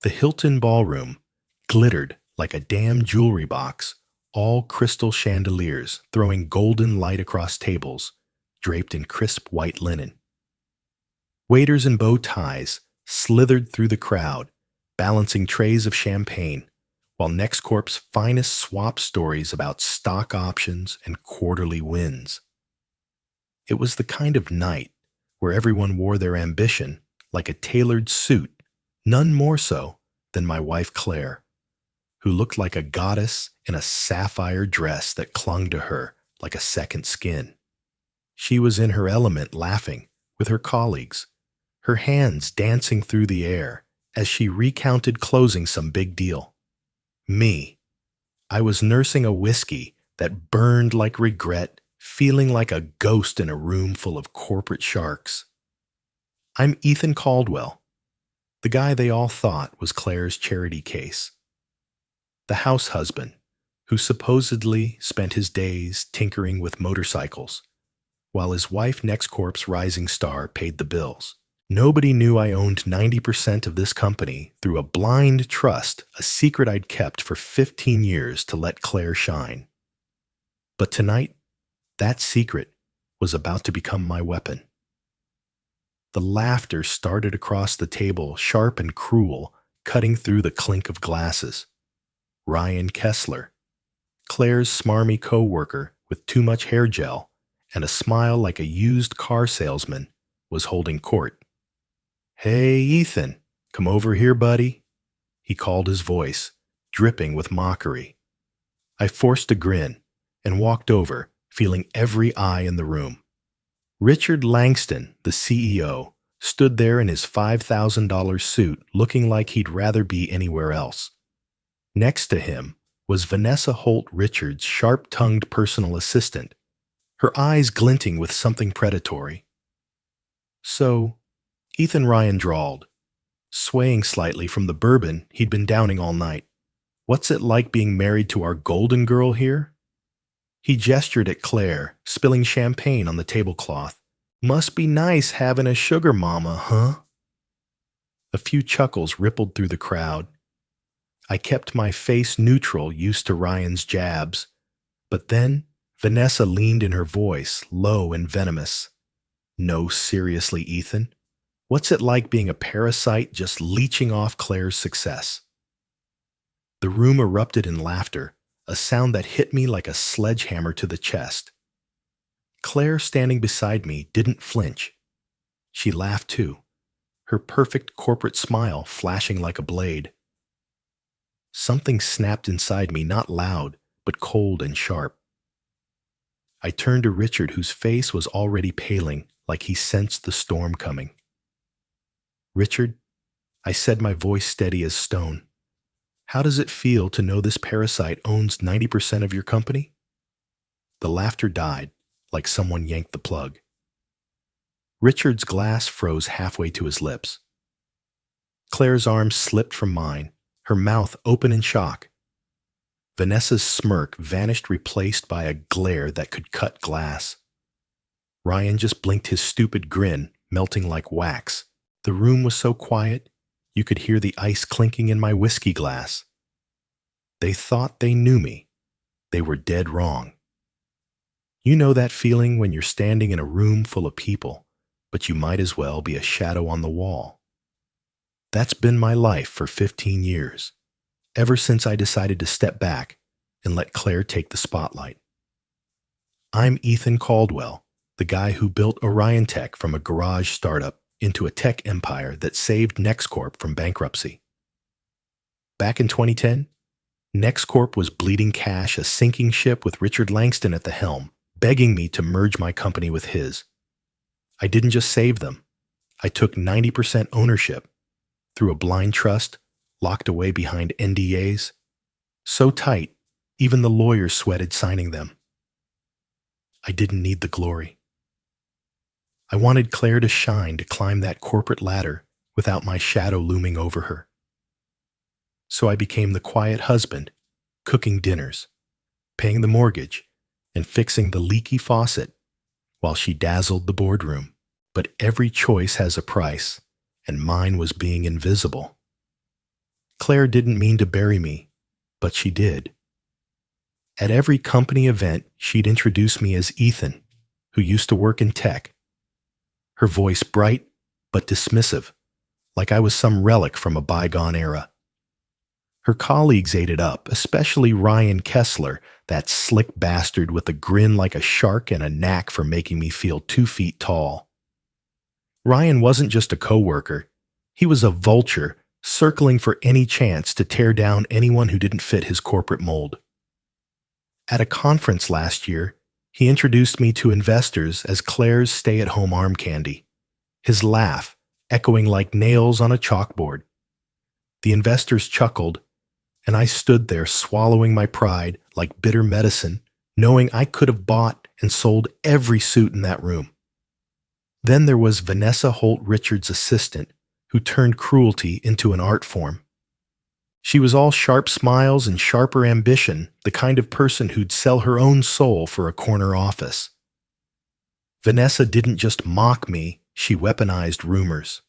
The Hilton Ballroom glittered like a damn jewelry box, all crystal chandeliers throwing golden light across tables, draped in crisp white linen. Waiters in bow ties slithered through the crowd, balancing trays of champagne, while NextCorp's finest swapped stories about stock options and quarterly wins. It was the kind of night where everyone wore their ambition like a tailored suit, none more so than my wife Claire, who looked like a goddess in a sapphire dress that clung to her like a second skin. She was in her element laughing with her colleagues, her hands dancing through the air as she recounted closing some big deal. Me, I was nursing a whiskey that burned like regret, feeling like a ghost in a room full of corporate sharks. I'm Ethan Caldwell, the guy they all thought was Claire's charity case. The house husband, who supposedly spent his days tinkering with motorcycles, while his wife NextCorp's rising star paid the bills. Nobody knew I owned 90% of this company through a blind trust, a secret I'd kept for 15 years to let Claire shine. But tonight, that secret was about to become my weapon. The laughter started across the table, sharp and cruel, cutting through the clink of glasses. Ryan Kessler, Claire's smarmy coworker with too much hair gel and a smile like a used car salesman, was holding court. "Hey, Ethan, come over here, buddy," he called, his voice dripping with mockery. I forced a grin and walked over, feeling every eye in the room. Richard Langston, the CEO, stood there in his $5,000 suit looking like he'd rather be anywhere else. Next to him was Vanessa Holt Richards' sharp-tongued personal assistant, her eyes glinting with something predatory. "So," Ethan Ryan drawled, swaying slightly from the bourbon he'd been downing all night, "what's it like being married to our golden girl here?" He gestured at Claire, spilling champagne on the tablecloth. "Must be nice having a sugar mama, huh?" A few chuckles rippled through the crowd. I kept my face neutral, used to Ryan's jabs. But then Vanessa leaned in, her voice low and venomous. "No, seriously, Ethan. What's it like being a parasite just leeching off Claire's success?" The room erupted in laughter, a sound that hit me like a sledgehammer to the chest. Claire, standing beside me, didn't flinch. She laughed too, her perfect corporate smile flashing like a blade. Something snapped inside me, not loud, but cold and sharp. I turned to Richard, whose face was already paling, like he sensed the storm coming. "Richard," I said, my voice steady as stone, "how does it feel to know this parasite owns 90% of your company?" The laughter died, like someone yanked the plug. Richard's glass froze halfway to his lips. Claire's arm slipped from mine, her mouth open in shock. Vanessa's smirk vanished, replaced by a glare that could cut glass. Ryan just blinked, his stupid grin melting like wax. The room was so quiet, you could hear the ice clinking in my whiskey glass. They thought they knew me. They were dead wrong. You know that feeling when you're standing in a room full of people, but you might as well be a shadow on the wall. That's been my life for 15 years, ever since I decided to step back and let Claire take the spotlight. I'm Ethan Caldwell, the guy who built Orion Tech from a garage startup into a tech empire that saved NextCorp from bankruptcy. Back in 2010, NextCorp was bleeding cash, a sinking ship with Richard Langston at the helm, begging me to merge my company with his. I didn't just save them. I took 90% ownership through a blind trust, locked away behind NDAs, so tight, even the lawyers sweated signing them. I didn't need the glory. I wanted Claire to shine, to climb that corporate ladder without my shadow looming over her. So I became the quiet husband, cooking dinners, paying the mortgage, and fixing the leaky faucet while she dazzled the boardroom. But every choice has a price, and mine was being invisible. Claire didn't mean to bury me, but she did. At every company event, she'd introduce me as Ethan, who used to work in tech. Her voice bright but dismissive, like I was some relic from a bygone era. Her colleagues ate it up, especially Ryan Kessler, that slick bastard with a grin like a shark and a knack for making me feel 2 feet tall. Ryan wasn't just a coworker. He was a vulture, circling for any chance to tear down anyone who didn't fit his corporate mold. At a conference last year, he introduced me to investors as Claire's stay-at-home arm candy, his laugh echoing like nails on a chalkboard. The investors chuckled, and I stood there swallowing my pride like bitter medicine, knowing I could have bought and sold every suit in that room. Then there was Vanessa Holt Richards' assistant, who turned cruelty into an art form. She was all sharp smiles and sharper ambition, the kind of person who'd sell her own soul for a corner office. Vanessa didn't just mock me, she weaponized rumors.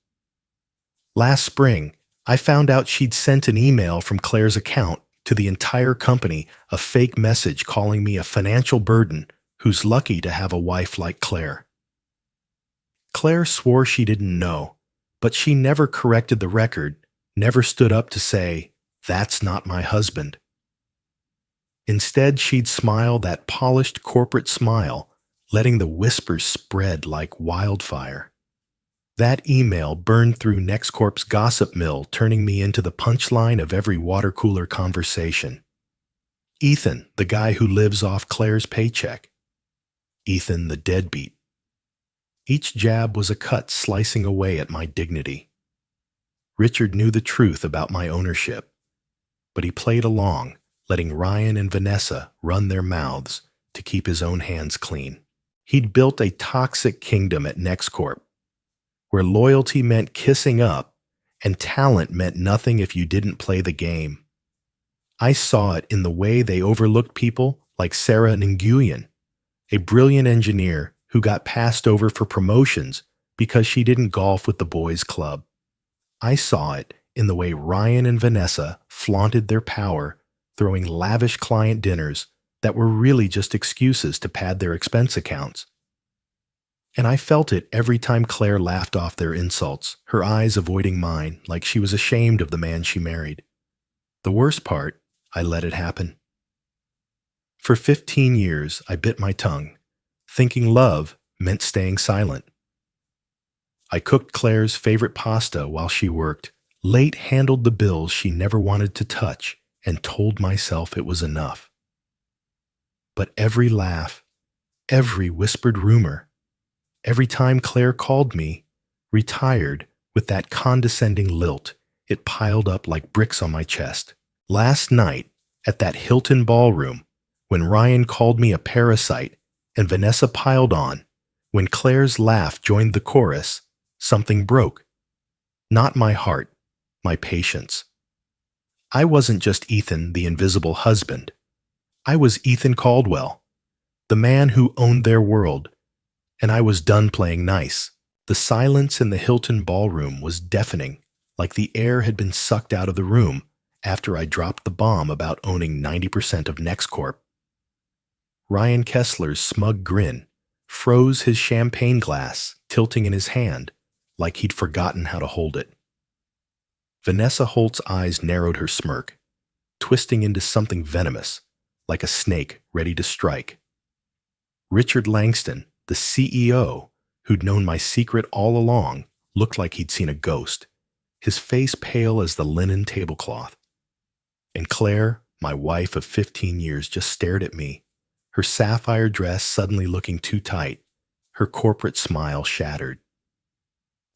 Last spring, I found out she'd sent an email from Claire's account to the entire company, a fake message calling me a financial burden who's lucky to have a wife like Claire. Claire swore she didn't know, but she never corrected the record, never stood up to say, "That's not my husband." Instead, she'd smile that polished corporate smile, letting the whispers spread like wildfire. That email burned through NextCorp's gossip mill, turning me into the punchline of every water cooler conversation. Ethan, the guy who lives off Claire's paycheck. Ethan, the deadbeat. Each jab was a cut slicing away at my dignity. Richard knew the truth about my ownership, but he played along, letting Ryan and Vanessa run their mouths to keep his own hands clean. He'd built a toxic kingdom at NextCorp, where loyalty meant kissing up and talent meant nothing if you didn't play the game. I saw it in the way they overlooked people like Sarah Nguyen, a brilliant engineer who got passed over for promotions because she didn't golf with the boys' club. I saw it in the way Ryan and Vanessa flaunted their power, throwing lavish client dinners that were really just excuses to pad their expense accounts. And I felt it every time Claire laughed off their insults, her eyes avoiding mine like she was ashamed of the man she married. The worst part, I let it happen. For 15 years, I bit my tongue, thinking love meant staying silent. I cooked Claire's favorite pasta while she worked, late handled the bills she never wanted to touch, and told myself it was enough. But every laugh, every whispered rumor, every time Claire called me, retired with that condescending lilt, it piled up like bricks on my chest. Last night, at that Hilton ballroom, when Ryan called me a parasite and Vanessa piled on, when Claire's laugh joined the chorus, something broke. Not my heart, my patience. I wasn't just Ethan, the invisible husband. I was Ethan Caldwell, the man who owned their world, and I was done playing nice. The silence in the Hilton ballroom was deafening, like the air had been sucked out of the room after I dropped the bomb about owning 90% of NextCorp. Ryan Kessler's smug grin froze his champagne glass, tilting in his hand, like he'd forgotten how to hold it. Vanessa Holt's eyes narrowed her smirk, twisting into something venomous, like a snake ready to strike. Richard Langston, the CEO, who'd known my secret all along, looked like he'd seen a ghost, his face pale as the linen tablecloth. And Claire, my wife of 15 years, just stared at me, her sapphire dress suddenly looking too tight, her corporate smile shattered.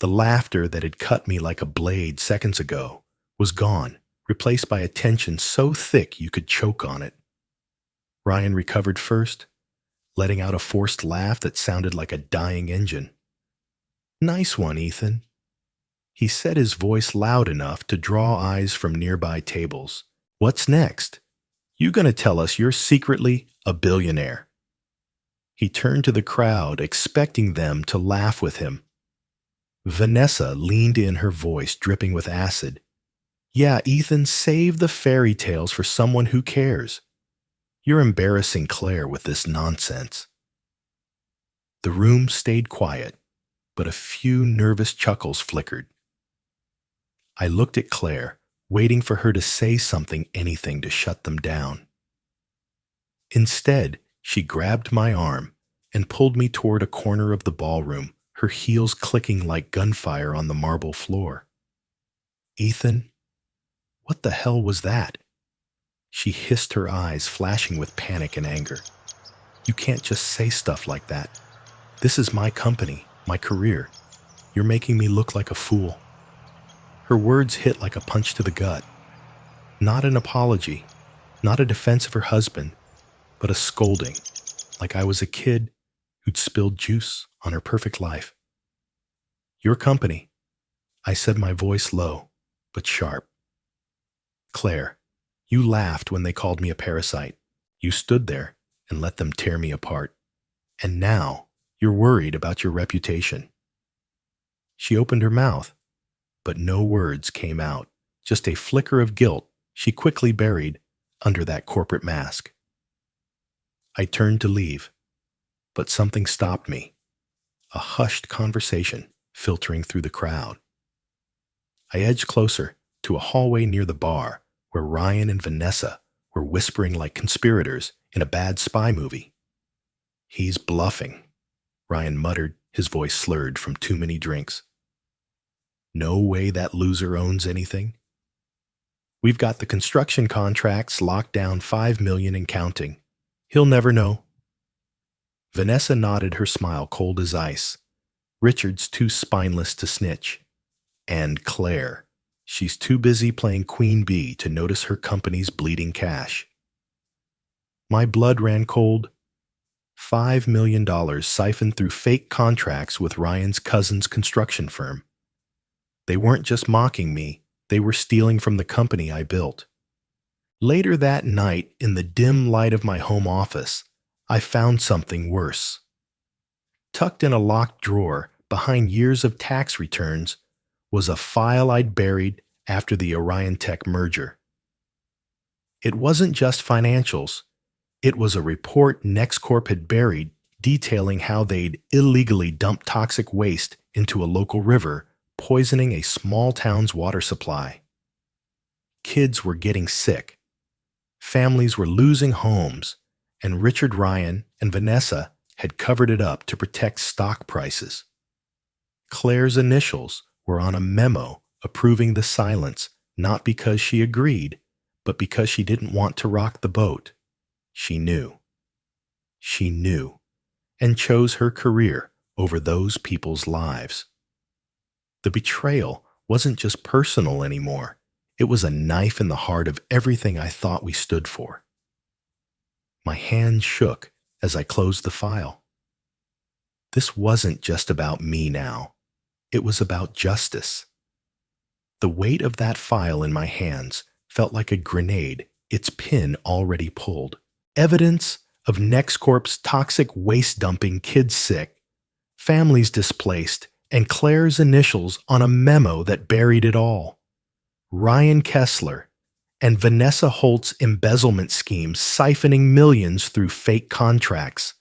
The laughter that had cut me like a blade seconds ago was gone, replaced by a tension so thick you could choke on it. Ryan recovered first, letting out a forced laugh that sounded like a dying engine. "Nice one, Ethan." He said, his voice loud enough to draw eyes from nearby tables. "What's next? You gonna tell us you're secretly a billionaire?" He turned to the crowd, expecting them to laugh with him. Vanessa leaned in, her voice dripping with acid. Yeah, Ethan, save the fairy tales for someone who cares. You're embarrassing Claire with this nonsense. The room stayed quiet, but a few nervous chuckles flickered. I looked at Claire, waiting for her to say anything to shut them down. Instead, she grabbed my arm and pulled me toward a corner of the ballroom, her heels clicking like gunfire on the marble floor. Ethan, what the hell was that? She hissed, her eyes flashing with panic and anger. You can't just say stuff like that. This is my company, my career. You're making me look like a fool. Her words hit like a punch to the gut. Not an apology, not a defense of her husband, but a scolding, like I was a kid who'd spilled juice on her perfect life. Your company, I said, my voice low, but sharp. Claire, you laughed when they called me a parasite. You stood there and let them tear me apart. And now you're worried about your reputation. She opened her mouth, but no words came out, just a flicker of guilt she quickly buried under that corporate mask. I turned to leave, but something stopped me. A hushed conversation filtering through the crowd. I edged closer to a hallway near the bar where Ryan and Vanessa were whispering like conspirators in a bad spy movie. He's bluffing, Ryan muttered, his voice slurred from too many drinks. No way that loser owns anything. We've got the construction contracts locked down, $5 million and counting. He'll never know. Vanessa nodded, her smile cold as ice. Richard's too spineless to snitch. And Claire, she's too busy playing Queen Bee to notice her company's bleeding cash. My blood ran cold. $5 million siphoned through fake contracts with Ryan's cousin's construction firm. They weren't just mocking me, they were stealing from the company I built. Later that night, in the dim light of my home office, I found something worse. Tucked in a locked drawer behind years of tax returns was a file I'd buried after the Orion Tech merger. It wasn't just financials. It was a report NextCorp had buried detailing how they'd illegally dumped toxic waste into a local river, poisoning a small town's water supply. Kids were getting sick. Families were losing homes, and Richard, Ryan, and Vanessa had covered it up to protect stock prices. Claire's initials were on a memo approving the silence, not because she agreed, but because she didn't want to rock the boat. She knew. She knew, and chose her career over those people's lives. The betrayal wasn't just personal anymore. It was a knife in the heart of everything I thought we stood for. My hand shook as I closed the file. This wasn't just about me now. It was about justice. The weight of that file in my hands felt like a grenade, its pin already pulled. Evidence of NextCorp's toxic waste dumping, kids sick, families displaced, and Claire's initials on a memo that buried it all. Ryan Kessler and Vanessa Holt's embezzlement schemes siphoning millions through fake contracts.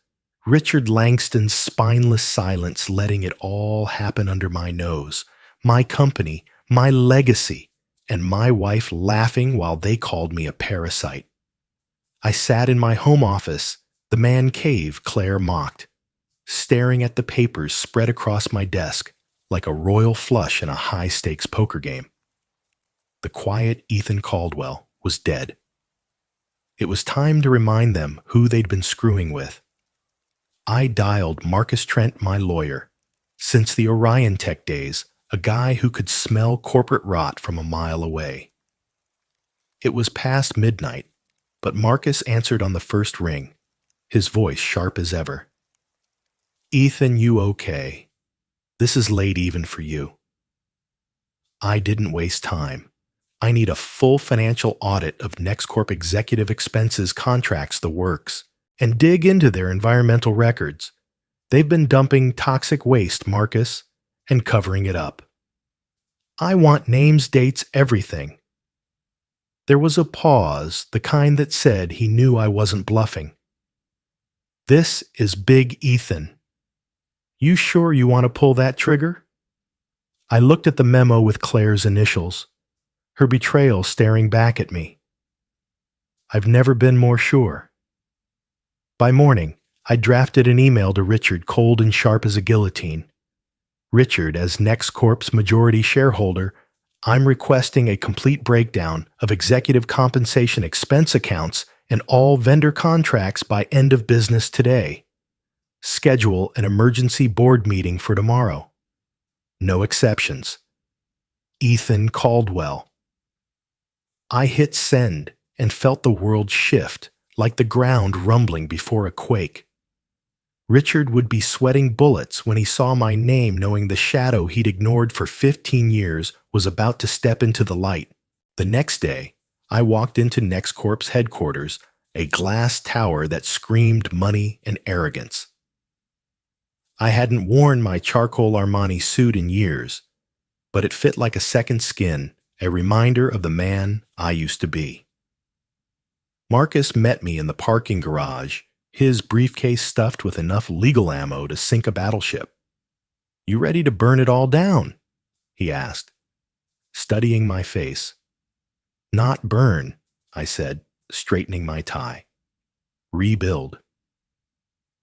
Richard Langston's spineless silence letting it all happen under my nose. My company, my legacy, and my wife laughing while they called me a parasite. I sat in my home office, the man cave Claire mocked, staring at the papers spread across my desk like a royal flush in a high-stakes poker game. The quiet Ethan Caldwell was dead. It was time to remind them who they'd been screwing with. I dialed Marcus Trent, my lawyer. Since the Orion Tech days, a guy who could smell corporate rot from a mile away. It was past midnight, but Marcus answered on the first ring, his voice sharp as ever. Ethan, you okay? This is late even for you. I didn't waste time. I need a full financial audit of NextCorp executive expenses, contracts, the works, and dig into their environmental records. They've been dumping toxic waste, Marcus, and covering it up. I want names, dates, everything. There was a pause, the kind that said he knew I wasn't bluffing. "This is Big Ethan. You sure you want to pull that trigger?" I looked at the memo with Claire's initials, her betrayal staring back at me. I've never been more sure. By morning, I drafted an email to Richard, cold and sharp as a guillotine. "Richard, as NextCorp's majority shareholder, I'm requesting a complete breakdown of executive compensation expense accounts and all vendor contracts by end of business today. Schedule an emergency board meeting for tomorrow. No exceptions. Ethan Caldwell." I hit send and felt the world shift, like the ground rumbling before a quake. Richard would be sweating bullets when he saw my name, knowing the shadow he'd ignored for 15 years was about to step into the light. The next day, I walked into NextCorp's headquarters, a glass tower that screamed money and arrogance. I hadn't worn my charcoal Armani suit in years, but it fit like a second skin, a reminder of the man I used to be. Marcus met me in the parking garage, his briefcase stuffed with enough legal ammo to sink a battleship. "You ready to burn it all down?" he asked, studying my face. "Not burn," I said, straightening my tie. "Rebuild."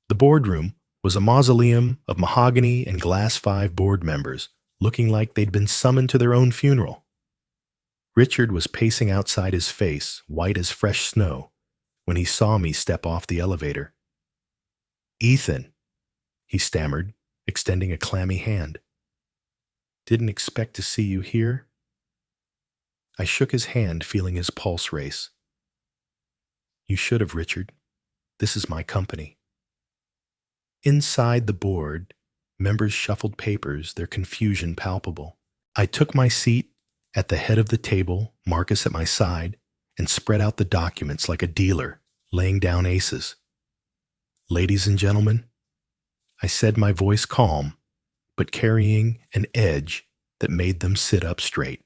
The boardroom was a mausoleum of mahogany and glass 5 board members, looking like they'd been summoned to their own funeral. Richard was pacing outside, his face white as fresh snow, when he saw me step off the elevator. "Ethan," he stammered, extending a clammy hand. "Didn't expect to see you here." I shook his hand, feeling his pulse race. "You should have, Richard. This is my company." Inside the board, members shuffled papers, their confusion palpable. I took my seat at the head of the table, Marcus at my side, and spread out the documents like a dealer, laying down aces. "Ladies and gentlemen," I said, my voice calm, but carrying an edge that made them sit up straight.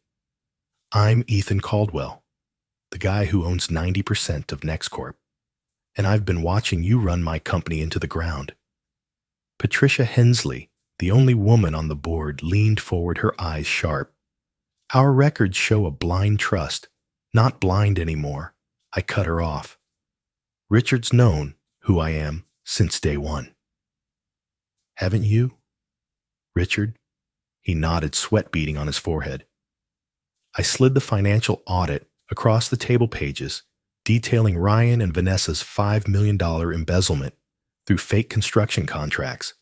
"I'm Ethan Caldwell, the guy who owns 90% of NextCorp, and I've been watching you run my company into the ground." Patricia Hensley, the only woman on the board, leaned forward, her eyes sharp. "Our records show a blind trust, not blind anymore." I cut her off. "Richard's known who I am since day one." "Haven't you, Richard?" He nodded, sweat beading on his forehead. I slid the financial audit across the table pages, detailing Ryan and Vanessa's $5 million embezzlement through fake construction contracts.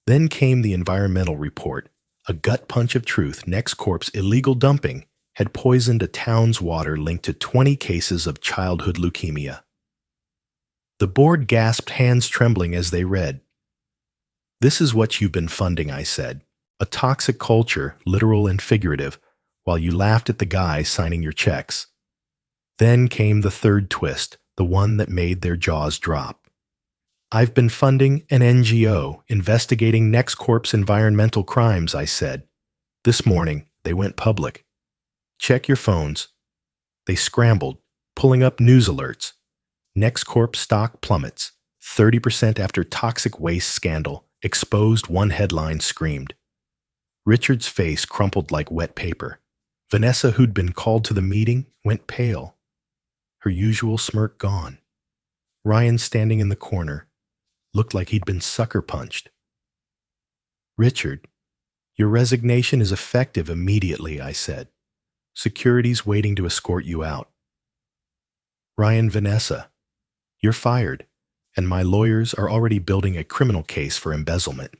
Then came the environmental report, a gut punch of truth. NextCorp's illegal dumping had poisoned a town's water, linked to 20 cases of childhood leukemia. The board gasped, hands trembling as they read. "This is what you've been funding," I said. "A toxic culture, literal and figurative, while you laughed at the guy signing your checks." Then came the third twist, the one that made their jaws drop. "I've been funding an NGO investigating NextCorp's environmental crimes," I said. "This morning, they went public. Check your phones." They scrambled, pulling up news alerts. "NextCorp stock plummets, 30% after toxic waste scandal exposed," one headline screamed. Richard's face crumpled like wet paper. Vanessa, who'd been called to the meeting, went pale, her usual smirk gone. Ryan, standing in the corner, looked like he'd been sucker punched. "Richard, your resignation is effective immediately," I said. "Security's waiting to escort you out." "Ryan, Vanessa, you're fired, and my lawyers are already building a criminal case for embezzlement."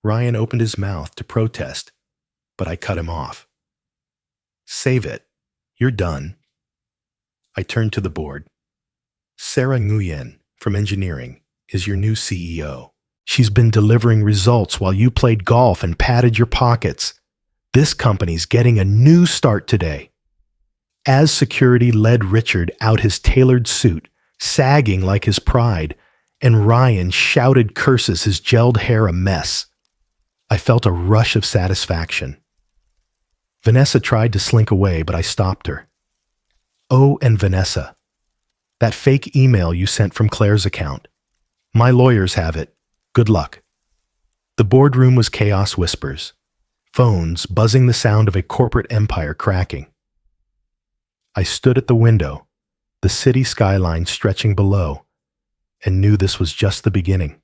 Ryan opened his mouth to protest, but I cut him off. "Save it. You're done." I turned to the board. "Sarah Nguyen from engineering is your new CEO. She's been delivering results while you played golf and padded your pockets. This company's getting a new start today." As security led Richard out, his tailored suit sagging like his pride, and Ryan shouted curses, his gelled hair a mess, I felt a rush of satisfaction. Vanessa tried to slink away, but I stopped her. Oh, and Vanessa, that fake email you sent from Claire's account. My lawyers have it. Good luck. The boardroom was chaos whispers, phones buzzing, the sound of a corporate empire cracking. I stood at the window, the city skyline stretching below, and knew this was just the beginning.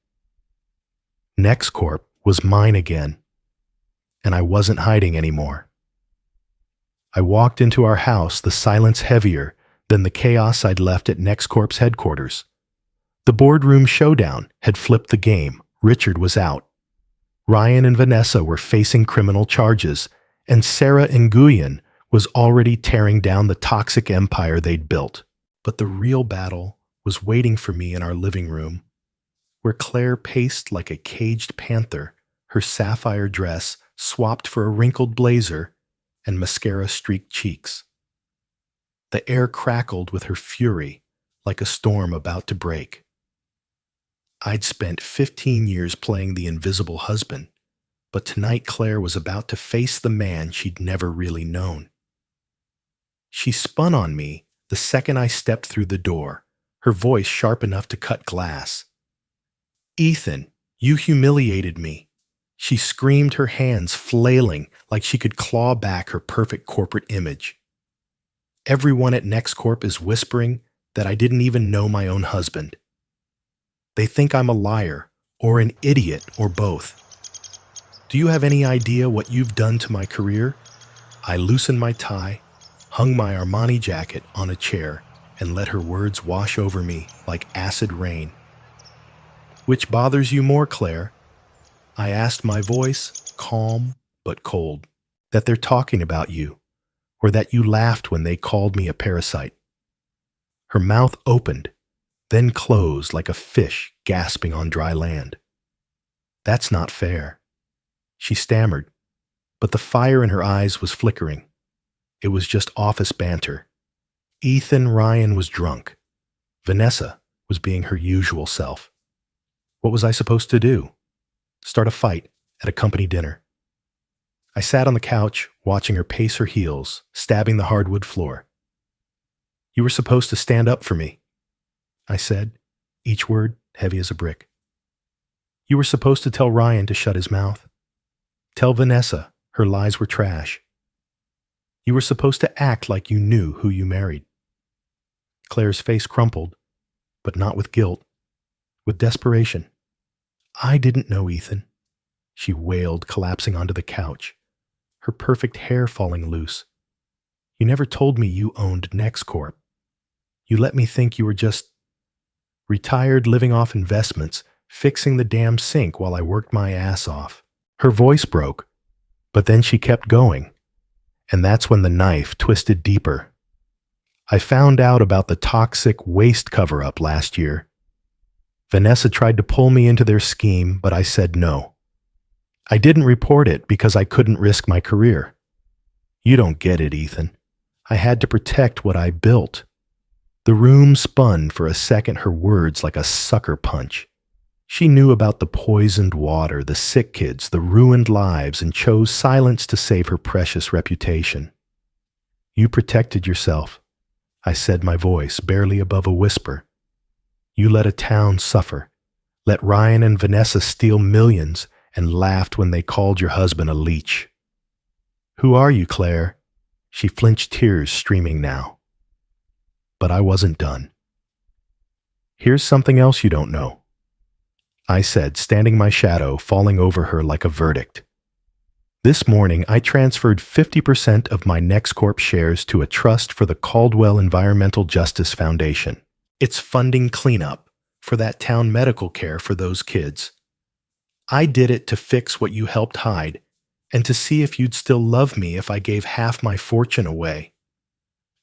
NextCorp was mine again, and I wasn't hiding anymore. I walked into our house, the silence heavier than the chaos I'd left at NextCorp's headquarters. The boardroom showdown had flipped the game. Richard was out. Ryan and Vanessa were facing criminal charges, and Sarah Nguyen was already tearing down the toxic empire they'd built. But the real battle was waiting for me in our living room, where Claire paced like a caged panther, her sapphire dress swapped for a wrinkled blazer and mascara-streaked cheeks. The air crackled with her fury, like a storm about to break. I'd spent 15 years playing the invisible husband, but tonight Claire was about to face the man she'd never really known. She spun on me the second I stepped through the door, her voice sharp enough to cut glass. "Ethan, you humiliated me." She screamed, her hands flailing like she could claw back her perfect corporate image. "Everyone at NextCorp is whispering that I didn't even know my own husband. They think I'm a liar or an idiot or both. Do you have any idea what you've done to my career?" I loosened my tie, hung my Armani jacket on a chair, and let her words wash over me like acid rain. "Which bothers you more, Claire?" I asked, my voice calm but cold. "That they're talking about you, or that you laughed when they called me a parasite?" Her mouth opened, then closed like a fish gasping on dry land. "That's not fair," she stammered, but the fire in her eyes was flickering. It was just office banter. Ethan Ryan was drunk. Vanessa was being her usual self. What was I supposed to do? Start a fight at a company dinner? I sat on the couch, watching her pace her heels, stabbing the hardwood floor. "You were supposed to stand up for me," I said, each word heavy as a brick. "You were supposed to tell Ryan to shut his mouth. Tell Vanessa her lies were trash. You were supposed to act like you knew who you married." Claire's face crumpled, but not with guilt, with desperation. "I didn't know, Ethan," she wailed, collapsing onto the couch, her perfect hair falling loose. "You never told me you owned NextCorp. You let me think you were just retired, living off investments, fixing the damn sink while I worked my ass off." Her voice broke, but then she kept going, and that's when the knife twisted deeper. "I found out about the toxic waste cover-up last year. Vanessa tried to pull me into their scheme, but I said no. I didn't report it because I couldn't risk my career. You don't get it, Ethan. I had to protect what I built." The room spun for a second, her words like a sucker punch. She knew about the poisoned water, the sick kids, the ruined lives, and chose silence to save her precious reputation. "You protected yourself," I said, my voice barely above a whisper. "You let a town suffer, let Ryan and Vanessa steal millions, and laughed when they called your husband a leech." "Who are you, Claire?" She flinched, tears streaming now. But I wasn't done. "Here's something else you don't know," I said, standing my shadow falling over her like a verdict. "This morning, I transferred 50% of my NextCorp shares to a trust for the Caldwell Environmental Justice Foundation. It's funding cleanup for that town medical care for those kids. I did it to fix what you helped hide and to see if you'd still love me if I gave half my fortune away."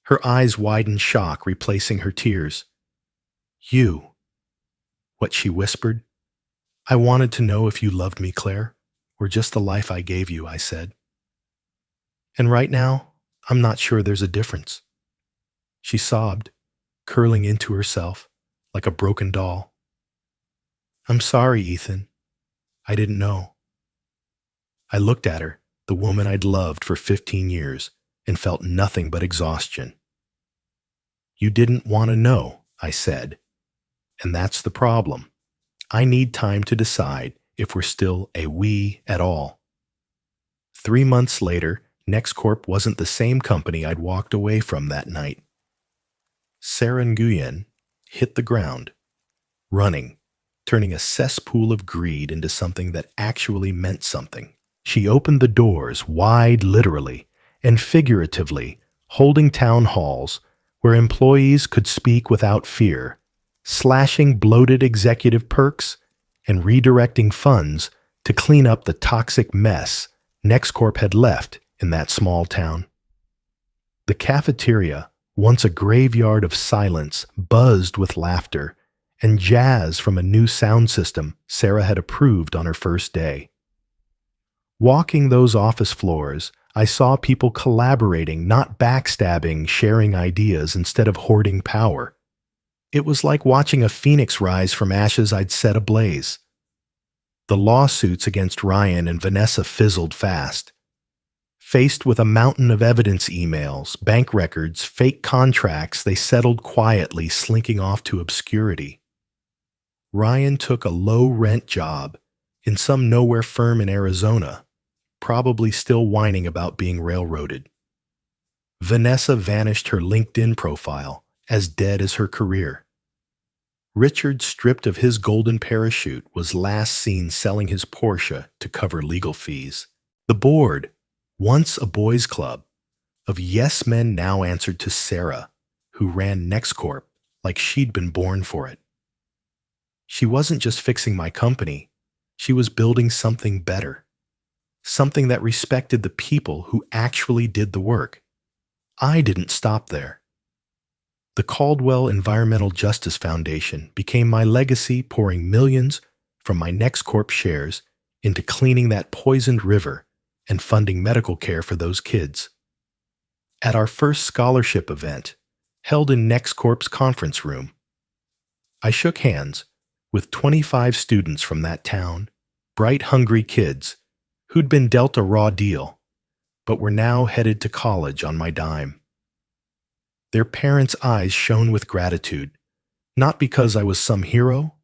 Her eyes widened, shock replacing her tears. "You," what she whispered. "I wanted to know if you loved me, Claire, or just the life I gave you," I said. "And right now, I'm not sure there's a difference." She sobbed, curling into herself like a broken doll. "I'm sorry, Ethan. I didn't know." I looked at her, the woman I'd loved for 15 years, and felt nothing but exhaustion. You didn't want to know, I said. And that's the problem. I need time to decide if we're still a we at all. 3 months later, NextCorp wasn't the same company I'd walked away from that night. Sarah Nguyen hit the ground, running, turning a cesspool of greed into something that actually meant something. She opened the doors wide, literally and figuratively, holding town halls where employees could speak without fear, slashing bloated executive perks and redirecting funds to clean up the toxic mess NextCorp had left in that small town. The cafeteria, once a graveyard of silence, buzzed with laughter and jazz from a new sound system Sarah had approved on her first day. Walking those office floors, I saw people collaborating, not backstabbing, sharing ideas instead of hoarding power. It was like watching a phoenix rise from ashes I'd set ablaze. The lawsuits against Ryan and Vanessa fizzled fast. Faced with a mountain of evidence emails, bank records, fake contracts, they settled quietly, slinking off to obscurity. Ryan took a low-rent job in some nowhere firm in Arizona, probably still whining about being railroaded. Vanessa vanished her LinkedIn profile, as dead as her career. Richard, stripped of his golden parachute, was last seen selling his Porsche to cover legal fees. The board, once a boys' club, of yes men now answered to Sarah, who ran NextCorp like she'd been born for it. She wasn't just fixing my company, she was building something better. Something that respected the people who actually did the work. I didn't stop there. The Caldwell Environmental Justice Foundation became my legacy, pouring millions from my NextCorp shares into cleaning that poisoned river and funding medical care for those kids. At our first scholarship event, held in NextCorp's conference room, I shook hands with 25 students from that town, bright, hungry kids who'd been dealt a raw deal, but were now headed to college on my dime. Their parents' eyes shone with gratitude, not because I was some hero,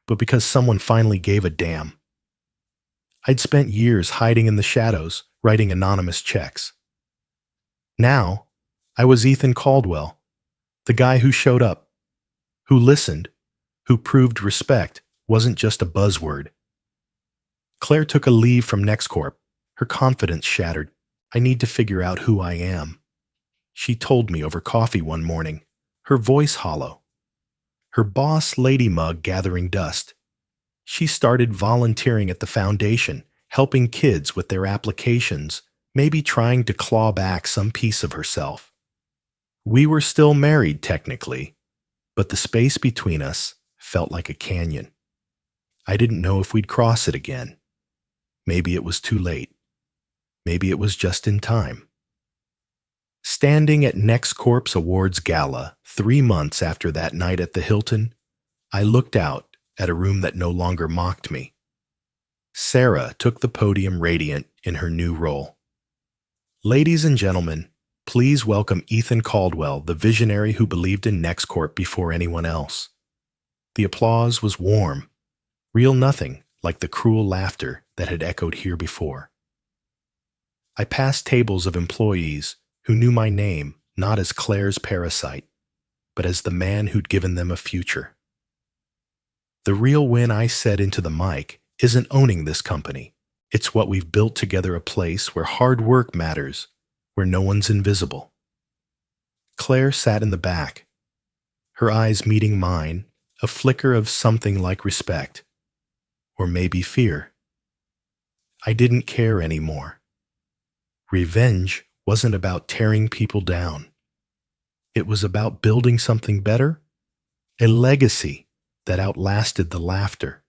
but because someone finally gave a damn. I'd spent years hiding in the shadows, writing anonymous checks. Now, I was Ethan Caldwell, the guy who showed up, who listened, who proved respect wasn't just a buzzword. Claire took a leave from NextCorp, her confidence shattered. I need to figure out who I am. She told me over coffee one morning, her voice hollow, her boss lady mug gathering dust. She started volunteering at the foundation, helping kids with their applications, maybe trying to claw back some piece of herself. We were still married technically, but the space between us felt like a canyon. I didn't know if we'd cross it again. Maybe it was too late. Maybe it was just in time. Standing at NextCorp's awards gala 3 months after that night at the Hilton, I looked out at a room that no longer mocked me. Sarah took the podium radiant in her new role. Ladies and gentlemen, please welcome Ethan Caldwell, the visionary who believed in NextCorp before anyone else. The applause was warm, real nothing like the cruel laughter that had echoed here before. I passed tables of employees who knew my name not as Claire's parasite, but as the man who'd given them a future. The real win, I said into the mic, isn't owning this company. It's what we've built together, a place where hard work matters, where no one's invisible. Claire sat in the back, her eyes meeting mine, a flicker of something like respect, or maybe fear. I didn't care anymore. Revenge wasn't about tearing people down. It was about building something better, a legacy that outlasted the laughter.